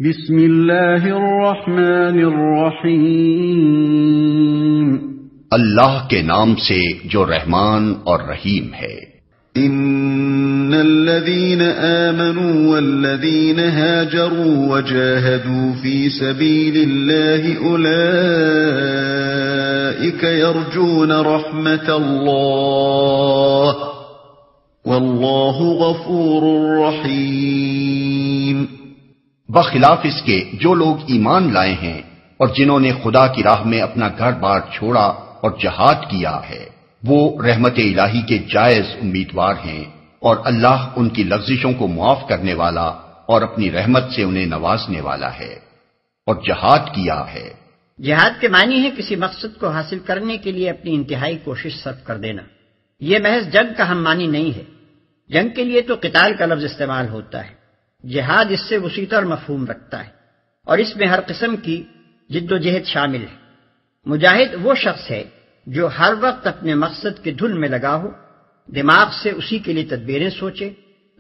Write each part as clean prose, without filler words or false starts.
بسم اللہ الرحمن الرحیم، اللہ کے نام سے جو رحمان اور رحیم ہے۔ ان الذين آمنوا والذين هاجروا وجاهدوا في سبيل الله أولئك يرجون رحمة الله والله غفور رحيم۔ بخلاف اس کے جو لوگ ایمان لائے ہیں اور جنہوں نے خدا کی راہ میں اپنا گھر بار چھوڑا اور جہاد کیا ہے، وہ رحمت الہی کے جائز امیدوار ہیں، اور اللہ ان کی لغزشوں کو معاف کرنے والا اور اپنی رحمت سے انہیں نوازنے والا ہے۔ اور جہاد کیا ہے، جہاد کے معنی ہے کسی مقصد کو حاصل کرنے کے لیے اپنی انتہائی کوشش صرف کر دینا۔ یہ محض جنگ کا ہم معنی نہیں ہے، جنگ کے لیے تو قتال کا لفظ استعمال ہوتا ہے، جہاد اس سے وسیع تر مفہوم رکھتا ہے، اور اس میں ہر قسم کی جد و جہد شامل ہے۔ مجاہد وہ شخص ہے جو ہر وقت اپنے مقصد کے دھن میں لگا ہو، دماغ سے اسی کے لیے تدبیریں سوچے،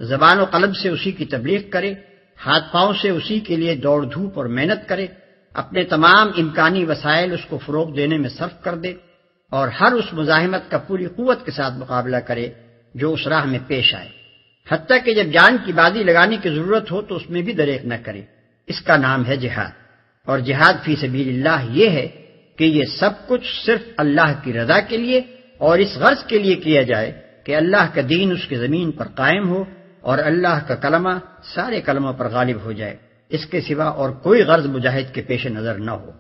زبان و قلب سے اسی کی تبلیغ کرے، ہاتھ پاؤں سے اسی کے لیے دوڑ دھوپ اور محنت کرے، اپنے تمام امکانی وسائل اس کو فروغ دینے میں صرف کر دے، اور ہر اس مزاحمت کا پوری قوت کے ساتھ مقابلہ کرے جو اس راہ میں پیش آئے، حتیٰ کہ جب جان کی بازی لگانے کی ضرورت ہو تو اس میں بھی دریغ نہ کرے۔ اس کا نام ہے جہاد۔ اور جہاد فی سبیل اللہ یہ ہے کہ یہ سب کچھ صرف اللہ کی رضا کے لیے اور اس غرض کے لیے کیا جائے کہ اللہ کا دین اس کی زمین پر قائم ہو اور اللہ کا کلمہ سارے کلموں پر غالب ہو جائے۔ اس کے سوا اور کوئی غرض مجاہد کے پیش نظر نہ ہو۔